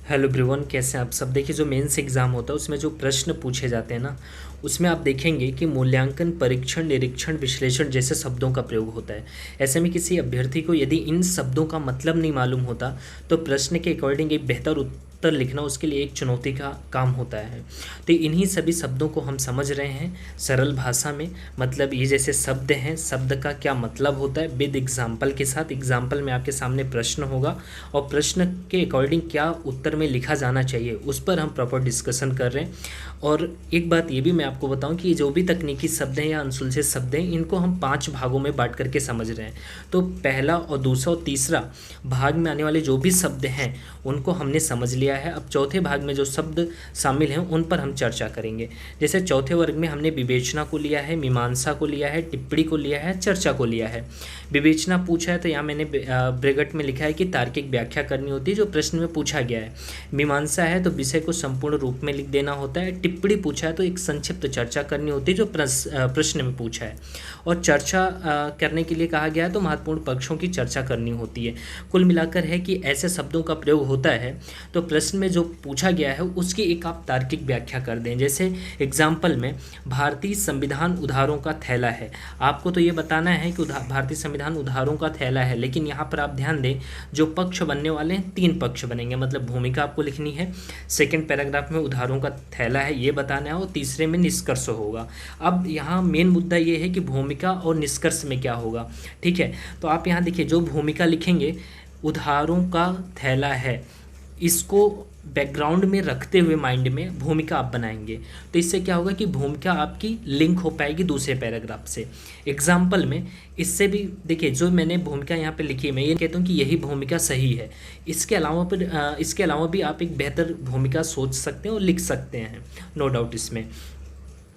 Hello everyone, कैसे हैं आप सब। देखिए, जो मेंस एग्ज़ाम होता है उसमें जो प्रश्न पूछे जाते हैं ना, उसमें आप देखेंगे कि मूल्यांकन, परीक्षण, निरीक्षण, विश्लेषण जैसे शब्दों का प्रयोग होता है। ऐसे में किसी अभ्यर्थी को यदि इन शब्दों का मतलब नहीं मालूम होता तो प्रश्न के अकॉर्डिंग एक बेहतर उत्तर लिखना उसके लिए एक चुनौती का काम होता है। तो इन्हीं सभी शब्दों को हम समझ रहे हैं सरल भाषा में। मतलब ये जैसे शब्द हैं, शब्द का क्या मतलब होता है विद एग्जाम्पल के साथ। एग्जाम्पल में आपके सामने प्रश्न होगा और प्रश्न के अकॉर्डिंग क्या उत्तर में लिखा जाना चाहिए उस पर हम प्रॉपर डिस्कशन कर रहे हैं। और एक बात ये भी मैं आपको बताऊं कि जो भी तकनीकी शब्द हैं या अनसुलझे शब्द हैं, इनको हम 5 भागों में बांट करके समझ रहे हैं। तो पहला और दूसरा और तीसरा भाग में आने वाले जो भी शब्द हैं उनको हमने समझ लिया है। अब चौथे भाग में जो शब्द शामिल हैं उन पर हम चर्चा करेंगे। जैसे चौथे वर्ग में हमने विवेचना को लिया है, मीमांसा को लिया है, टिप्पणी को लिया है, चर्चा को लिया है। विवेचना पूछा है तो यहाँ मैंने ब्रैकेट में लिखा है कि तार्किक व्याख्या करनी होती है जो प्रश्न में पूछा गया है। मीमांसा है तो विषय को संपूर्ण रूप में लिख देना होता है। टिप्पणी पूछा है तो एक संक्षिप्त चर्चा करनी होती है जो प्रश्न में पूछा है। और चर्चा करने के लिए कहा गया है तो महत्वपूर्ण पक्षों की चर्चा करनी होती है। कुल मिलाकर है कि ऐसे शब्दों का प्रयोग होता है तो प्रश्न में जो पूछा गया है उसकी एक आप तार्किक व्याख्या कर दें। जैसे एग्जाम्पल में भारतीय संविधान उधारों का थैला है। आपको तो ये बताना है कि भारतीय संविधान उधारों का थैला है, लेकिन यहाँ पर आप ध्यान दें जो पक्ष बनने वाले हैं 3 पक्ष बनेंगे। मतलब भूमिका आपको लिखनी है, सेकंड पैराग्राफ में उधारों का थैला है ये बताना है, और तीसरे में निष्कर्ष होगा। अब यहाँ मेन मुद्दा ये है कि भूमिका और निष्कर्ष में क्या होगा। ठीक है, तो आप यहाँ देखिए जो भूमिका लिखेंगे उधारों का थैला है, इसको बैकग्राउंड में रखते हुए माइंड में भूमिका आप बनाएंगे। तो इससे क्या होगा कि भूमिका आपकी लिंक हो पाएगी दूसरे पैराग्राफ से। एग्जाम्पल में इससे भी देखिए जो मैंने भूमिका यहाँ पे लिखी है, मैं ये कहता हूँ कि यही भूमिका सही है। इसके अलावा भी आप एक बेहतर भूमिका सोच सकते हैं और लिख सकते हैं, नो डाउट इसमें।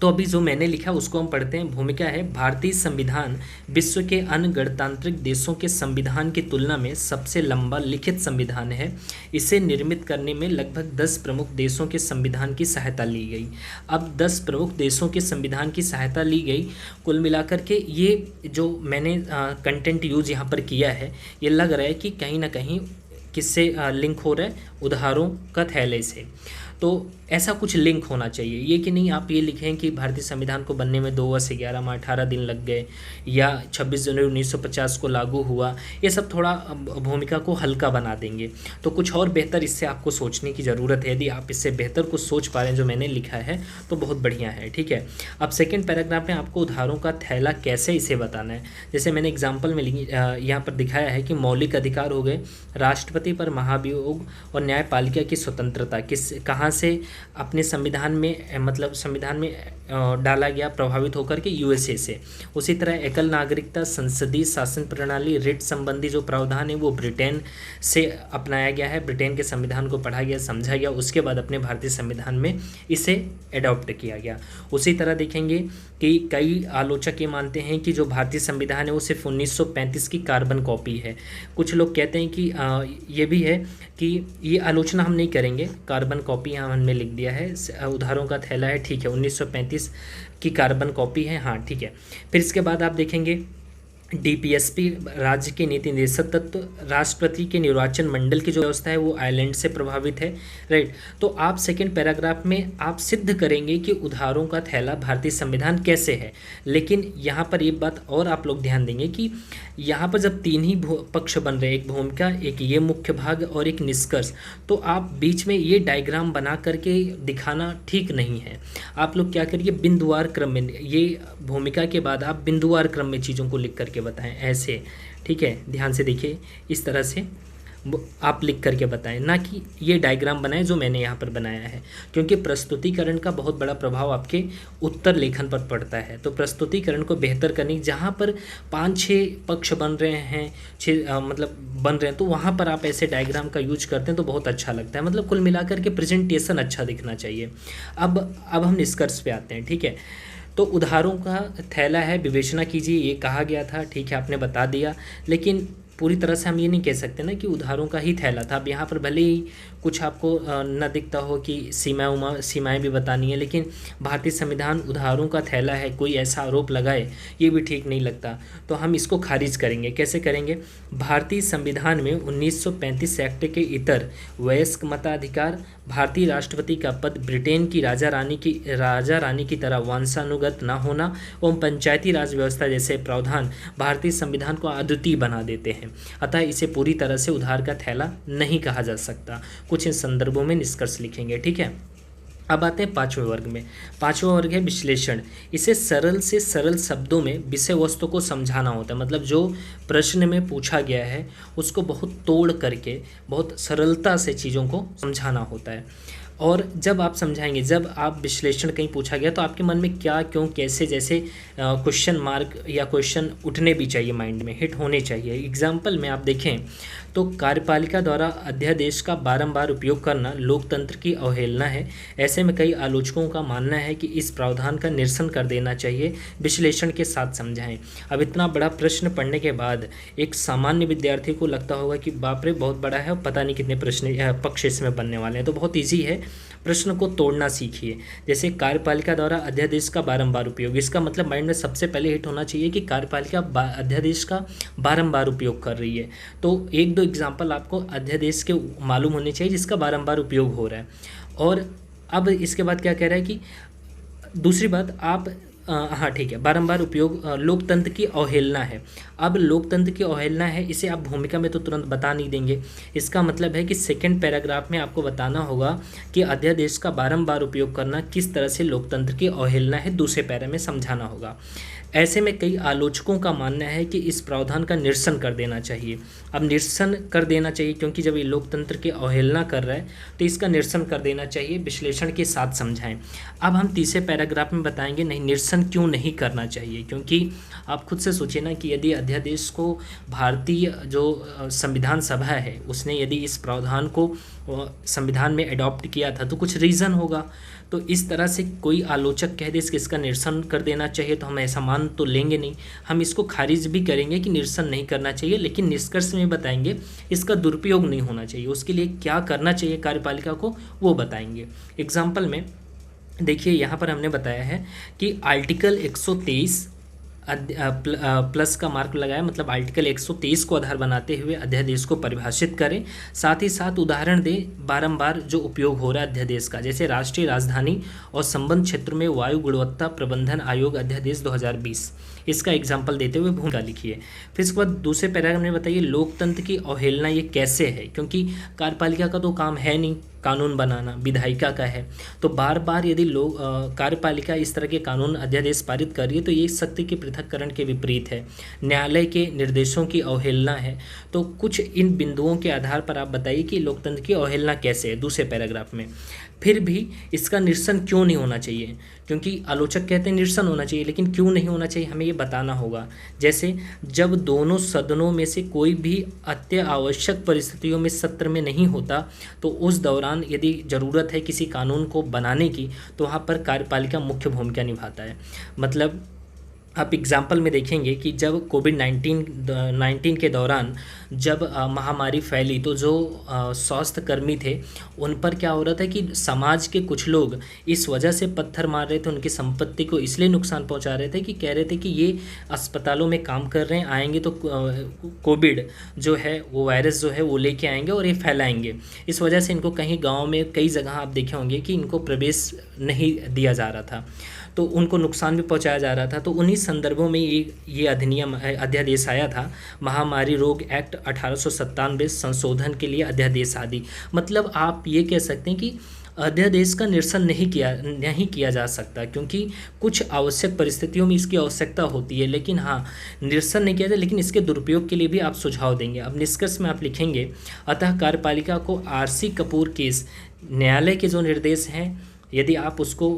तो अभी जो मैंने लिखा उसको हम पढ़ते हैं। भूमिका है भारतीय संविधान विश्व के अन्य गणतांत्रिक देशों के संविधान की तुलना में सबसे लंबा लिखित संविधान है। इसे निर्मित करने में लगभग 10 प्रमुख देशों के संविधान की सहायता ली गई। अब 10 प्रमुख देशों के संविधान की सहायता ली गई। कुल मिलाकर के ये जो मैंने कंटेंट यूज यहाँ पर किया है, ये लग रहा है कि कहीं ना कहीं किससे लिंक हो रहा है, उधारों का थैले से। तो ऐसा कुछ लिंक होना चाहिए, ये कि नहीं आप ये लिखें कि भारतीय संविधान को बनने में 2 वर्ष 11 माह 18 दिन लग गए, या 26 जनवरी 1950 को लागू हुआ। ये सब थोड़ा भूमिका को हल्का बना देंगे। तो कुछ और बेहतर इससे आपको सोचने की ज़रूरत है। यदि आप इससे बेहतर कुछ सोच पा रहे हैं जो मैंने लिखा है तो बहुत बढ़िया है। ठीक है, अब सेकेंड पैराग्राफ में आपको उधारों का थैला कैसे इसे बताना है। जैसे मैंने एग्जाम्पल में यहाँ पर दिखाया है कि मौलिक अधिकार हो गए, राष्ट्रपति पर महाभियोग और न्यायपालिका की स्वतंत्रता कहाँ से अपने संविधान में, मतलब संविधान में डाला गया प्रभावित होकर के यूएसए से। उसी तरह एकल नागरिकता, संसदीय शासन प्रणाली, रिट संबंधी जो प्रावधान है वो ब्रिटेन से अपनाया गया है। ब्रिटेन के संविधान को पढ़ा गया, समझा गया, उसके बाद अपने भारतीय संविधान में इसे एडॉप्ट किया गया। उसी तरह देखेंगे कि कई आलोचक ये मानते हैं कि जो भारतीय संविधान है वो सिर्फ 1935 की कार्बन कॉपी है। कुछ लोग कहते हैं कि ये भी है कि ये आलोचना हम नहीं करेंगे, कार्बन कॉपी यहाँ हमने लिख दिया है, उधारों का थैला है, ठीक है, 1935 की कार्बन कॉपी है, हाँ ठीक है। फिर इसके बाद आप देखेंगे डीपीएसपी, राज्य के नीति निर्देशक तत्व, राष्ट्रपति के निर्वाचन मंडल की जो व्यवस्था है वो आयरलैंड से प्रभावित है, राइट। तो आप सेकेंड पैराग्राफ में आप सिद्ध करेंगे कि उधारों का थैला भारतीय संविधान कैसे है। लेकिन यहाँ पर एक बात और आप लोग ध्यान देंगे कि यहाँ पर जब 3 ही पक्ष बन रहे हैं, एक भूमिका, एक ये मुख्य भाग और एक निष्कर्ष, तो आप बीच में ये डायग्राम बना करके दिखाना ठीक नहीं है। आप लोग क्या करिए, बिंदुवार क्रम में, ये भूमिका के बाद आप बिंदुवार क्रम में चीज़ों को लिख करके बताएं ऐसे। ठीक है, ध्यान से देखिए, इस तरह से आप लिख करके बताएं, ना कि ये डायग्राम बनाएं जो मैंने यहाँ पर बनाया है। क्योंकि प्रस्तुतिकरण का बहुत बड़ा प्रभाव आपके उत्तर लेखन पर पड़ता है। तो प्रस्तुतिकरण को बेहतर करने, जहाँ पर 5-6 पक्ष बन रहे हैं, 6 मतलब बन रहे हैं, तो वहाँ पर आप ऐसे डायग्राम का यूज करते हैं तो बहुत अच्छा लगता है। मतलब कुल मिलाकर के प्रेजेंटेशन अच्छा दिखना चाहिए। अब हम निष्कर्ष पे आते हैं। ठीक है, तो उधारों का थैला है, विवेचना कीजिए, ये कहा गया था, ठीक है, आपने बता दिया। लेकिन पूरी तरह से हम ये नहीं कह सकते ना कि उधारों का ही थैला था। अब यहाँ पर भले ही कुछ आपको न दिखता हो कि सीमाएं भी बतानी है, लेकिन भारतीय संविधान उधारों का थैला है, कोई ऐसा आरोप लगाए ये भी ठीक नहीं लगता। तो हम इसको खारिज करेंगे। कैसे करेंगे? भारतीय संविधान में 1935 एक्ट के इतर वयस्क मताधिकार, भारतीय राष्ट्रपति का पद ब्रिटेन की राजा रानी की तरह वंशानुगत न होना एवं पंचायती राज व्यवस्था जैसे प्रावधान भारतीय संविधान को अद्वितीय बना देते हैं। अतः इसे पूरी तरह से उधार का थैला नहीं कहा जा सकता। कुछ इन संदर्भों में निष्कर्ष लिखेंगे। ठीक है, अब आते हैं पांचवें वर्ग में। पांचवा वर्ग है विश्लेषण। इसे सरल से सरल शब्दों में विषय वस्तु को समझाना होता है। मतलब जो प्रश्न में पूछा गया है उसको बहुत तोड़ करके बहुत सरलता से चीज़ों को समझाना होता है। और जब आप समझाएंगे, जब आप विश्लेषण कहीं पूछा गया तो आपके मन में क्या, क्यों, कैसे जैसे क्वेश्चन मार्क या क्वेश्चन उठने भी चाहिए, माइंड में हिट होने चाहिए। एग्जाम्पल में आप देखें तो कार्यपालिका द्वारा अध्यादेश का बारंबार उपयोग करना लोकतंत्र की अवहेलना है। ऐसे में कई आलोचकों का मानना है कि इस प्रावधान का निरसन कर देना चाहिए। विश्लेषण के साथ समझाएं। अब इतना बड़ा प्रश्न पढ़ने के बाद एक सामान्य विद्यार्थी को लगता होगा कि बाप रे बहुत बड़ा है और पता नहीं कितने प्रश्न पक्ष इसमें बनने वाले हैं। तो बहुत ईजी है, प्रश्न को तोड़ना सीखिए। जैसे कार्यपालिका द्वारा अध्यादेश का बारंबार उपयोग, इसका मतलब माइंड में सबसे पहले हिट होना चाहिए कि कार्यपालिका अध्यादेश का बारंबार उपयोग कर रही है। तो एक दो एग्जाम्पल आपको अध्यादेश के मालूम होने चाहिए जिसका बारंबार उपयोग हो रहा है। और अब इसके बाद क्या कह रहा है कि दूसरी बात आप हाँ ठीक है, बारंबार उपयोग लोकतंत्र की अवहेलना है। अब लोकतंत्र की अवहेलना है, इसे आप भूमिका में तो तुरंत बता नहीं देंगे। इसका मतलब है कि सेकंड पैराग्राफ में आपको बताना होगा कि अध्यादेश का बारंबार उपयोग करना किस तरह से लोकतंत्र की अवहेलना है, दूसरे पैरा में समझाना होगा। ऐसे में कई आलोचकों का मानना है कि इस प्रावधान का निरसन कर देना चाहिए। अब निरसन कर देना चाहिए क्योंकि जब ये लोकतंत्र की अवहेलना कर रहा है तो इसका निरसन कर देना चाहिए। विश्लेषण के साथ समझाएं। अब हम तीसरे पैराग्राफ में बताएंगे नहीं निरसन क्यों नहीं करना चाहिए, क्योंकि आप खुद से सोचिए ना कि यदि अध्यादेश को भारतीय जो संविधान सभा है उसने यदि इस प्रावधान को संविधान में अडॉप्ट किया था तो कुछ रीज़न होगा। तो इस तरह से कोई आलोचक कह दे कि इसका निरसन कर देना चाहिए तो हम ऐसा मान तो लेंगे नहीं, हम इसको खारिज भी करेंगे कि निरसन नहीं करना चाहिए, लेकिन निष्कर्ष में बताएंगे इसका दुरुपयोग नहीं होना चाहिए। उसके लिए क्या करना चाहिए कार्यपालिका को वो बताएंगे। एग्जाम्पल में देखिए यहाँ पर हमने बताया है कि आर्टिकल 123 प्लस का मार्क लगाया, मतलब आर्टिकल 123 को आधार बनाते हुए अध्यादेश को परिभाषित करें। साथ ही साथ उदाहरण दें बारंबार जो उपयोग हो रहा है अध्यादेश का, जैसे राष्ट्रीय राजधानी और संबंध क्षेत्र में वायु गुणवत्ता प्रबंधन आयोग अध्यादेश 2020, इसका एग्जाम्पल देते हुए भूमिका लिखिए। फिर इसके बाद दूसरे पैराग्राफ में बताइए लोकतंत्र की अवहेलना ये कैसे है, क्योंकि कार्यपालिका का तो काम है नहीं कानून बनाना, विधायिका का है। तो बार बार यदि लोग कार्यपालिका इस तरह के कानून अध्यादेश पारित कर रही है तो ये शक्ति के पृथक्करण के विपरीत है, न्यायालय के निर्देशों की अवहेलना है। तो कुछ इन बिंदुओं के आधार पर आप बताइए कि लोकतंत्र की अवहेलना कैसे है दूसरे पैराग्राफ में। फिर भी इसका निरसन क्यों नहीं होना चाहिए, क्योंकि आलोचक कहते हैं निरसन होना चाहिए, लेकिन क्यों नहीं होना चाहिए हमें ये बताना होगा। जैसे जब दोनों सदनों में से कोई भी अत्यावश्यक परिस्थितियों में सत्र में नहीं होता तो उस दौरान यदि ज़रूरत है किसी कानून को बनाने की तो वहाँ पर कार्यपालिका मुख्य भूमिका निभाता है। मतलब आप एग्जाम्पल में देखेंगे कि जब कोविड-19 के दौरान जब महामारी फैली तो जो स्वास्थ्य कर्मी थे उन पर क्या हो रहा था कि समाज के कुछ लोग इस वजह से पत्थर मार रहे थे, उनकी संपत्ति को इसलिए नुकसान पहुंचा रहे थे कि कह रहे थे कि ये अस्पतालों में काम कर रहे हैं, आएंगे तो कोविड जो है वो वायरस जो है वो लेके आएंगे और ये फैलाएंगे। इस वजह से इनको कहीं गाँव में कई जगह आप देखे होंगे कि इनको प्रवेश नहीं दिया जा रहा था, तो उनको नुकसान भी पहुंचाया जा रहा था। तो उन्हीं संदर्भों में ये अध्यादेश आया था, महामारी रोग एक्ट 1897 संशोधन के लिए अध्यादेश आदि। मतलब आप ये कह सकते हैं कि अध्यादेश का निरसन नहीं किया जा सकता, क्योंकि कुछ आवश्यक परिस्थितियों में इसकी आवश्यकता होती है, लेकिन हाँ निरसन नहीं किया जाए, लेकिन इसके दुरुपयोग के लिए भी आप सुझाव देंगे। अब निष्कर्ष में आप लिखेंगे अतः कार्यपालिका को RC कपूर केस न्यायालय के जो निर्देश हैं यदि आप उसको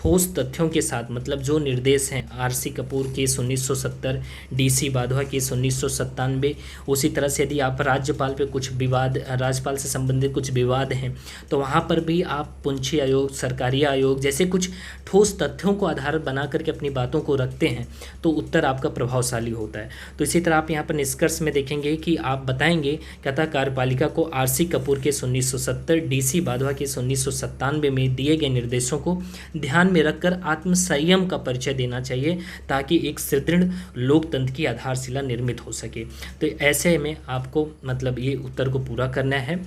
ठोस तथ्यों के साथ, मतलब जो निर्देश हैं RC Kapoor case 1970, DC Badhwa case 1997, उसी तरह से यदि आप राज्यपाल पे कुछ विवाद, राज्यपाल से संबंधित कुछ विवाद हैं तो वहाँ पर भी आप पुंछी आयोग, सरकारी आयोग जैसे कुछ ठोस तथ्यों को आधार बना करके अपनी बातों को रखते हैं तो उत्तर आपका प्रभावशाली होता है। तो इसी तरह आप यहाँ पर निष्कर्ष में देखेंगे कि आप बताएंगे कहता कार्यपालिका को आरसी कपूर के 1970, डीसी बाधवा के 1997 में दिए गए निर्देशों को ध्यान में रखकर आत्मसंयम का परिचय देना चाहिए ताकि एक सुदृढ़ लोकतंत्र की आधारशिला निर्मित हो सके। तो ऐसे में आपको मतलब ये उत्तर को पूरा करना है।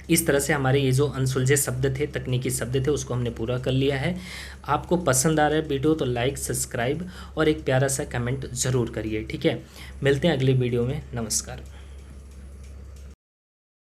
इस तरह से हमारे ये जो अनसुलझे शब्द थे, तकनीकी शब्द थे, उसको हमने पूरा कर लिया है। आपको पसंद आ रहा है वीडियो तो लाइक, सब्सक्राइब और एक प्यारा सा कमेंट ज़रूर करिए, ठीक है। मिलते हैं अगली वीडियो में। नमस्कार।